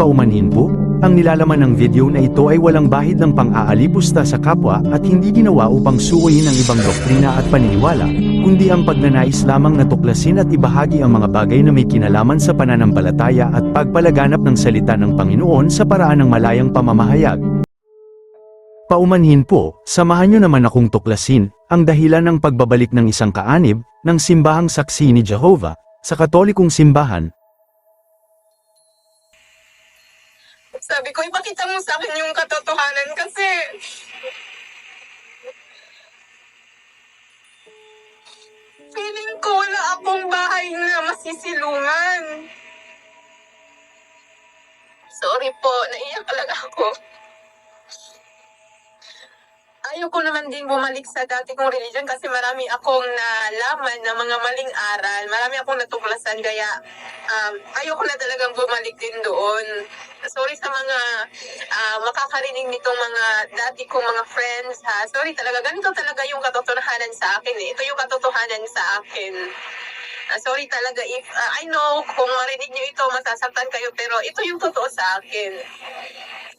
paumanhin po, ang nilalaman ng video na ito ay walang bahid ng pang-aalipusta sa kapwa at hindi ginawa upang suwayin ang ibang doktrina at paniniwala, kundi ang pagnanais lamang na tuklasin at ibahagi ang mga bagay na may kinalaman sa pananampalataya at pagpalaganap ng salita ng Panginoon sa paraan ng malayang pamamahayag. Paumanhin po, samahan niyo naman akong tuklasin ang dahilan ng pagbabalik ng isang kaanib ng simbahang saksi ni Jehovah sa Katolikong simbahan. Sabi ko, ipakita mo sa akin yung katotohanan kasi feeling ko wala akong bahay na masisilungan. Sorry po, naiyak talaga ako. Ayoko naman din bumalik sa dati kong religion kasi marami akong nalaman na mga maling aral. Marami akong natuklasan kaya ayoko na talagang bumalik din doon. Sorry sa mga makakarinig nitong mga dati kong mga friends ha. Sorry talaga, ganito talaga yung katotohanan sa akin eh. Ito yung katotohanan sa akin. Sorry talaga if I know kung marinig nyo ito masasaktan kayo pero ito yung totoo sa akin.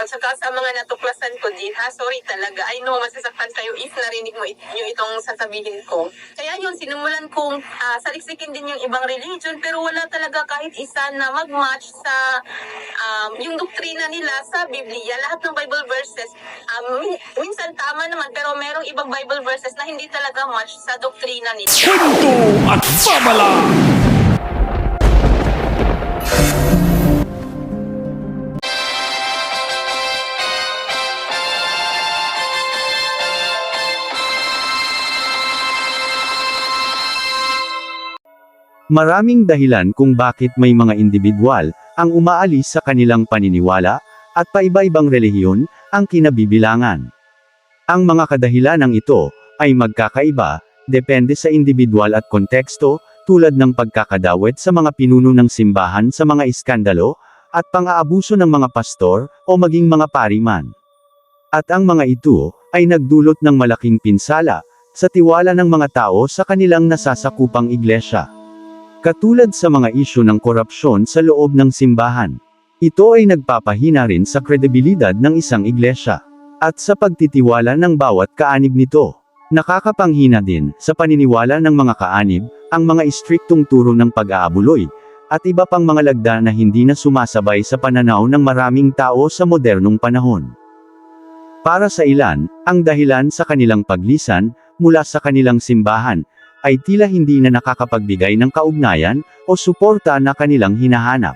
At saka sa mga natuklasan ko din, sorry talaga. I know, masasaktan kayo if narinig mo itong sasabihin ko. Kaya yun, sinumulan kong saliksikin din yung ibang religion, pero wala talaga kahit isa na mag-match sa yung doktrina nila sa Biblia. Lahat ng Bible verses, minsan tama naman, pero merong ibang Bible verses na hindi talaga match sa doktrina nila. Kwento at babala! Maraming dahilan kung bakit may mga individual ang umaalis sa kanilang paniniwala at paiba-ibang relihiyon ang kinabibilangan. Ang mga kadahilanang ito ay magkakaiba, depende sa individual at konteksto, tulad ng pagkakadawit sa mga pinuno ng simbahan sa mga iskandalo, at pang-aabuso ng mga pastor o maging mga pariman. At ang mga ito ay nagdulot ng malaking pinsala sa tiwala ng mga tao sa kanilang nasasakupang iglesia. Katulad sa mga isyu ng korupsyon sa loob ng simbahan. Ito ay nagpapahina rin sa kredibilidad ng isang iglesia. At sa pagtitiwala ng bawat kaanib nito. Nakakapanghina din, sa paniniwala ng mga kaanib, ang mga istriktong turo ng pag-aabuloy, at iba pang mga lagda na hindi na sumasabay sa pananaw ng maraming tao sa modernong panahon. Para sa ilan, ang dahilan sa kanilang paglisan, mula sa kanilang simbahan, ay tila hindi na nakakapagbigay ng kaugnayan, o suporta na kanilang hinahanap.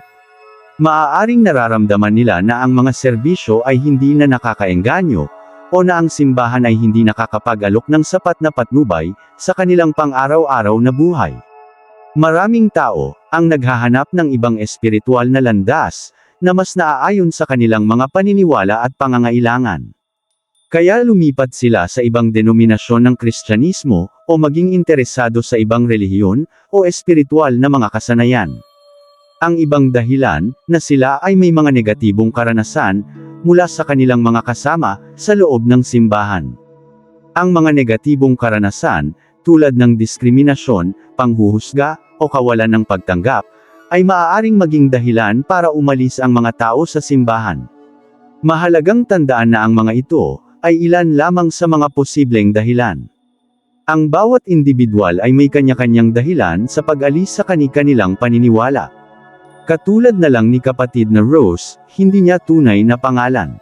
Maaaring nararamdaman nila na ang mga serbisyo ay hindi na nakakaengganyo, o na ang simbahan ay hindi nakakapag-alok ng sapat na patnubay, sa kanilang pang-araw-araw na buhay. Maraming tao, ang naghahanap ng ibang espiritual na landas, na mas naaayon sa kanilang mga paniniwala at pangangailangan. Kaya lumipat sila sa ibang denominasyon ng Kristyanismo, o maging interesado sa ibang relihiyon, o espiritual na mga kasanayan. Ang ibang dahilan, na sila ay may mga negatibong karanasan, mula sa kanilang mga kasama, sa loob ng simbahan. Ang mga negatibong karanasan, tulad ng diskriminasyon, panghuhusga, o kawalan ng pagtanggap, ay maaaring maging dahilan para umalis ang mga tao sa simbahan. Mahalagang tandaan na ang mga ito, ay ilan lamang sa mga posibleng dahilan. Ang bawat individual ay may kanya-kanyang dahilan sa pag-alis sa kani-kanilang paniniwala. Katulad na lang ni kapatid na Rose, hindi niya tunay na pangalan.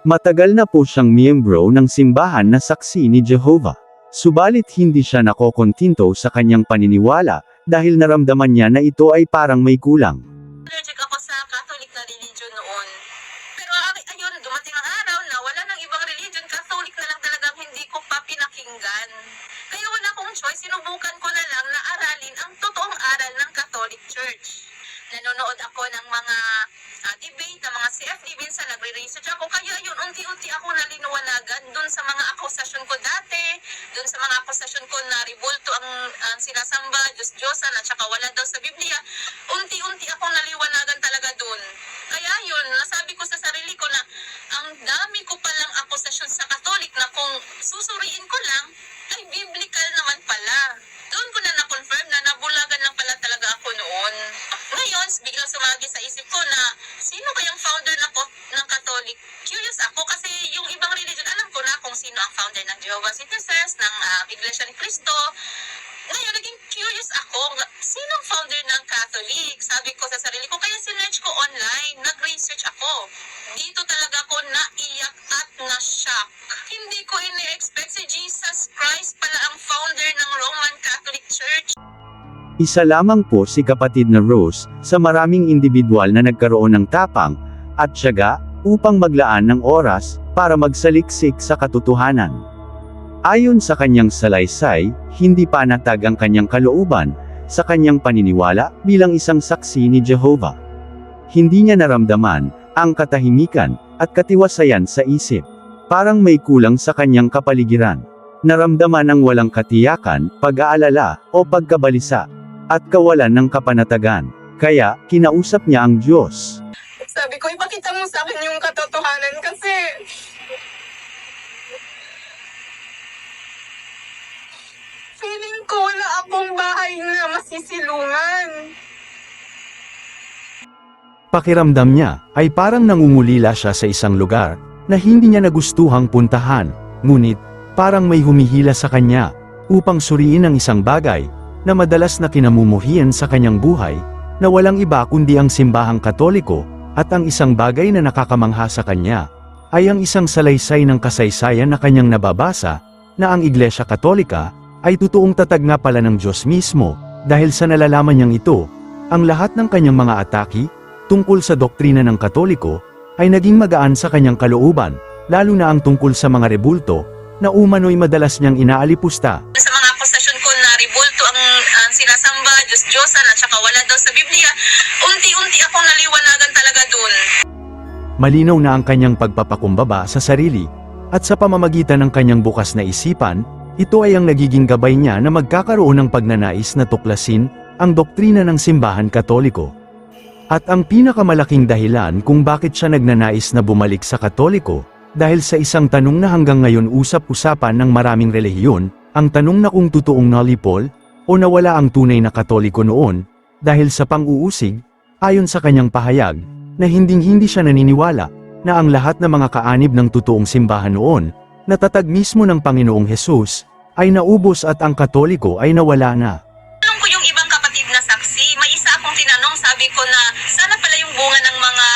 Matagal na po siyang miyembro ng simbahan na saksi ni Jehovah. Subalit hindi siya nakokontinto sa kanyang paniniwala, dahil naramdaman niya na ito ay parang may kulang. Allergic ako sa Catholic na religion noon. Pero ayun, dumating ang araw na wala nang ibang religion, Catholic na lang talagang hindi ko pa pinakinggan. Kaya wala akong choice, sinubukan ko na lang na aralin ang totoong aral ng Catholic Church. Nanonood ako ng mga debate, ng mga CFD, minsan nagre-research ako, kaya yun, unti-unti ako naliniwanagan dun sa mga akusasyon ko dati, dun sa mga akusasyon ko na ribulto ang sinasamba, Diyos-Diyosan, at saka wala daw sa Biblia, unti-unti akong naliwanagan talaga dun. Kaya yun, nasabi ko sa sarili ko na, ang dami ko palang akusasyon sa Catholic na kung susuriin ko lang, ay biblical naman pala. Doon ko na na-confirm na nabulagan lang pala talaga ako noon. Ngayon, biglang sumagi sa isip ko na, sino kayang curious ako kasi yung ibang religion, alam ko na kung sino ang founder ng Jehovah's Witnesses, ng Iglesia ni Cristo. Ngayon, naging curious ako, sinong founder ng Catholic? Sabi ko sa sarili ko, kaya sinerch ko online, nag-research ako. Dito talaga ako naiyak at na-shock. Hindi ko ini-expect si Jesus Christ pala ang founder ng Roman Catholic Church. Isa lamang po si kapatid na Rose, sa maraming individual na nagkaroon ng tapang, at tiyaga, upang maglaan ng oras, para magsaliksik sa katotohanan. Ayon sa kanyang salaysay, hindi panatag ang kanyang kalooban, sa kanyang paniniwala, bilang isang saksi ni Jehovah. Hindi niya naramdaman, ang katahimikan, at katiwasayan sa isip. Parang may kulang sa kanyang kapaligiran. Naramdaman ang walang katiyakan, pag-aalala, o pagkabalisa, at kawalan ng kapanatagan. Kaya, kinausap niya ang Diyos. Sabi ko, ipakita mo sa akin yung katotohanan kasi feeling ko wala akong bahay na masisilungan. Pakiramdam niya, ay parang nangungulila siya sa isang lugar, na hindi niya nagustuhang puntahan, ngunit, parang may humihila sa kanya, upang suriin ang isang bagay, na madalas na kinamumuhian sa kanyang buhay, na walang iba kundi ang simbahang Katoliko, at ang isang bagay na nakakamangha sa kanya, ay ang isang salaysay ng kasaysayan na kanyang nababasa, na ang Iglesia Katolika, ay totoong tatag nga pala ng Diyos mismo, dahil sa nalalaman niyang ito, ang lahat ng kanyang mga atake, tungkol sa doktrina ng Katoliko, ay naging magaan sa kanyang kalooban, lalo na ang tungkol sa mga rebulto, na umano'y madalas niyang inaalipusta. Sa mga akusasyon ko na rebulto ang sinasamba, Diyos-Diyosan at saka wala daw sa Biblia, unti-unti akong naliwanagan talaga dun. Malinaw na ang kanyang pagpapakumbaba sa sarili, at sa pamamagitan ng kanyang bukas na isipan, ito ay ang nagiging gabay niya na magkakaroon ng pagnanais na tuklasin ang doktrina ng simbahan Katoliko. At ang pinakamalaking dahilan kung bakit siya nagnanais na bumalik sa Katoliko, dahil sa isang tanong na hanggang ngayon usap-usapan ng maraming relihiyon, ang tanong na kung totoong nalipol, o nawala ang tunay na Katoliko noon, dahil sa pang-uusig, ayon sa kanyang pahayag, na hinding-hindi siya naniniwala, na ang lahat ng mga kaanib ng totoong simbahan noon, natatag mismo ng Panginoong Hesus, ay naubos at ang Katoliko ay nawala na. Tanong ko yung ibang kapatid na saksi, may isa akong tinanong, sabi ko na sana pala yung bunga ng mga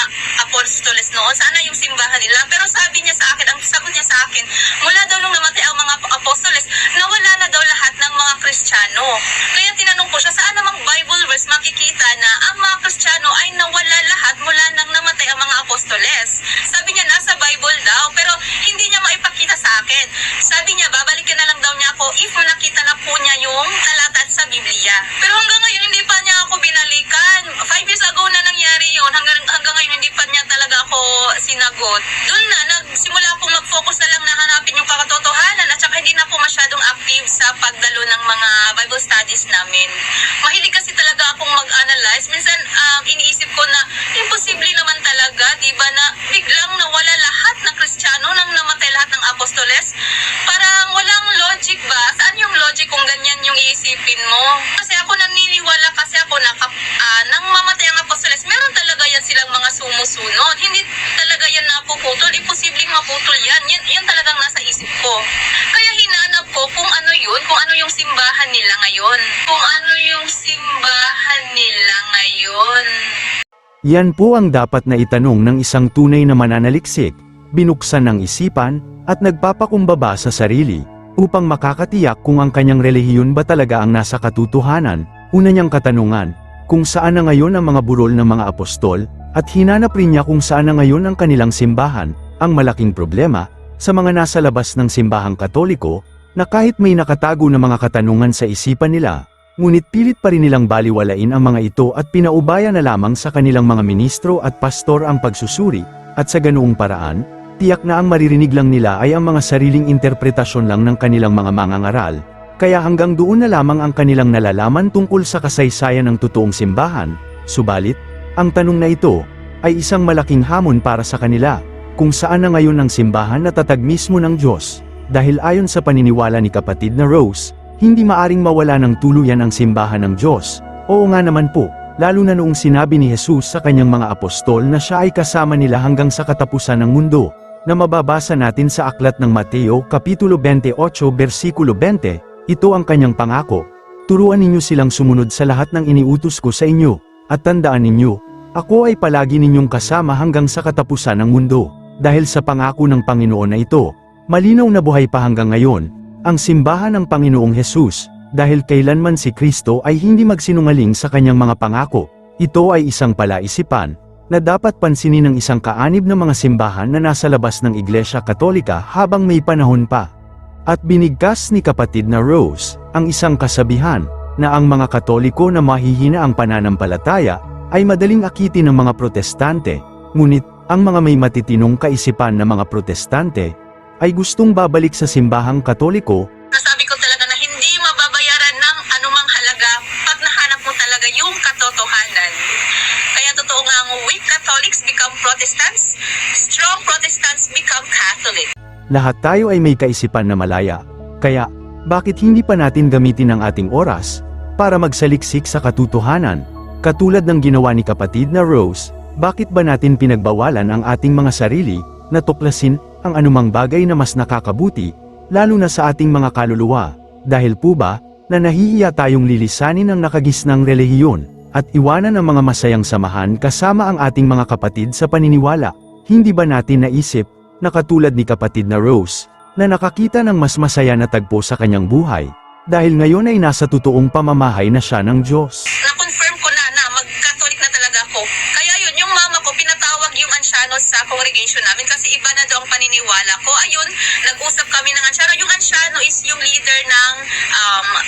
apostoles noon, sana yung simbahan nila, pero sabi niya sa akin, ang sagot niya sa akin, mula daw nung namatay ang mga apostoles, nawala na daw lahat ng mga Kristiyano. Kaya tinanong ko siya, saan namang Bible verse makikita na ang mga Kristiyano ay nawala lahat mula nang namatay ang mga apostoles? Sabi niya, nasa Bible daw, pero hindi niya maipakita sa akin. Sabi niya, babalikan na lang daw niya ako if nakita na po niya yung talata sa Biblia. Pero hanggang ngayon, hindi pa niya ako binalikan. 5 years ago na nangyari yun, hanggang ngayon hindi pa niya talaga ako sinagot. Doon na, nagsimula akong mag-focus na lang na hanapin yung katotohanan at saka hindi na ako masyadong active sa pagdalo ng mga Bible studies namin. Mahilig kasi talaga akong mag-analyze. Minsan, iniisip ko na imposible naman talaga, di ba, na biglang nawala lahat ng Kristiyano nang namatay lahat ng apostoles. Parang walang logic ba? Saan yung logic kung ganyan yung iisipin mo? Kasi ako naniniwala kasi ako na nang mamatay ang apostoles, meron talaga yan silang mga sumusunod. Hindi talaga yan napuputol. Imposibleng maputol yan. Yan talagang nasa isip ko. Kaya hinanap ko kung ano yun, kung ano yung simbahan nila ngayon. Kung ano yung simbahan nila ngayon. Yan po ang dapat na itanong ng isang tunay na mananaliksik, binuksan ng isipan, at nagpapakumbaba sa sarili, upang makakatiyak kung ang kanyang relihiyon ba talaga ang nasa katotohanan. Una niyang katanungan, kung saan na ngayon ang mga burol ng mga apostol, at hinanap rin niya kung saan na ngayon ang kanilang simbahan. Ang malaking problema, sa mga nasa labas ng simbahang Katoliko, na kahit may nakatago na mga katanungan sa isipan nila, ngunit pilit pa rin nilang baliwalain ang mga ito at pinaubaya na lamang sa kanilang mga ministro at pastor ang pagsusuri, at sa ganoong paraan, tiyak na ang maririnig lang nila ay ang mga sariling interpretasyon lang ng kanilang mga mangangaral, kaya hanggang doon na lamang ang kanilang nalalaman tungkol sa kasaysayan ng totoong simbahan. Subalit, ang tanong na ito, ay isang malaking hamon para sa kanila, kung saan na ngayon ang simbahan na tatag mismo ng Diyos, dahil ayon sa paniniwala ni kapatid na Rose, hindi maaring mawala ng tuluyan ang simbahan ng Diyos. Oo nga naman po, lalo na noong sinabi ni Jesus sa kanyang mga apostol na siya ay kasama nila hanggang sa katapusan ng mundo. na mababasa natin sa aklat ng Mateo Kapitulo 28 versikulo 20, ito ang kanyang pangako. Turuan ninyo silang sumunod sa lahat ng iniutos ko sa inyo, at tandaan ninyo, ako ay palagi ninyong kasama hanggang sa katapusan ng mundo. Dahil sa pangako ng Panginoon na ito, malinaw na buhay pa hanggang ngayon, ang simbahan ng Panginoong Hesus, dahil kailanman si Kristo ay hindi magsinungaling sa kanyang mga pangako. Ito ay isang palaisipan na dapat pansinin ng isang kaanib na mga simbahan na nasa labas ng Iglesia Katolika habang may panahon pa. At binigkas ni kapatid na Rose ang isang kasabihan na ang mga Katoliko na mahihina ang pananampalataya ay madaling akitin ng mga Protestante, ngunit ang mga may matitinong kaisipan na mga Protestante ay gustong babalik sa simbahang Katoliko. Nasabi ko talaga na hindi mababayaran ng anumang halaga pag nahanap mo talaga yung katotohanan. Kaya totoo nga ang weak Catholics become Protestants, strong Protestants become Catholic. Lahat tayo ay may kaisipan na malaya, kaya bakit hindi pa natin gamitin ang ating oras para magsaliksik sa katotohanan? Katulad ng ginawa ni kapatid na Rose, bakit ba natin pinagbawalan ang ating mga sarili na tuklasin ang anumang bagay na mas nakakabuti, lalo na sa ating mga kaluluwa? Dahil po ba na nahihiya tayong lilisanin ang nakagisnang relihiyon at iwanan ang mga masayang samahan kasama ang ating mga kapatid sa paniniwala? Hindi ba natin naisip na katulad ni kapatid na Rose, na nakakita ng mas masaya na tagpo sa kanyang buhay, dahil ngayon ay nasa totoong pamamahay na siya ng Diyos? Na-confirm ko na mag-Catholic na talaga ako. Kaya yun, yung mama ko, pinatawag yung ansyanos sa congregation namin kasi iba na daw ang paniniwala ko. Ayun, nag-usap kami ng ansyano. Yung ansyano is yung leader ng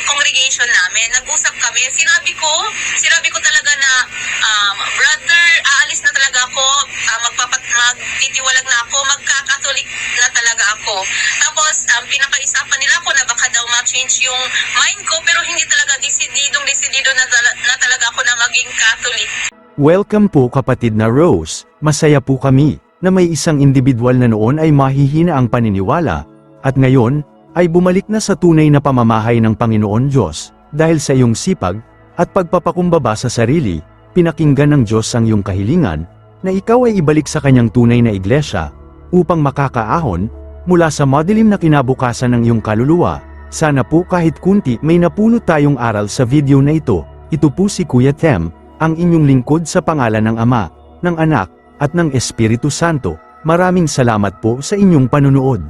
congregation namin. Nag-usap kami. Sinabi ko talaga na, brother, aalis na talaga ako. Magtitiwalag na ako. Magka-Catholic na talaga ako. Tapos, pinakaisapan nila ako na baka daw ma-change yung mind ko, pero hindi talaga desidido na talaga ako na maging Catholic. Welcome po kapatid na Rose, masaya po kami na may isang individual na noon ay mahihina ang paniniwala, at ngayon ay bumalik na sa tunay na pamamahay ng Panginoon Diyos. Dahil sa iyong sipag at pagpapakumbaba sa sarili, pinakinggan ng Diyos ang iyong kahilingan na ikaw ay ibalik sa kanyang tunay na iglesia upang makakaahon mula sa madilim na kinabukasan ng iyong kaluluwa. Sana po kahit kunti may napulot tayong aral sa video na ito. Ito po si Kuya Tem, ang inyong lingkod sa pangalan ng Ama, ng Anak, at ng Espiritu Santo. Maraming salamat po sa inyong panunood.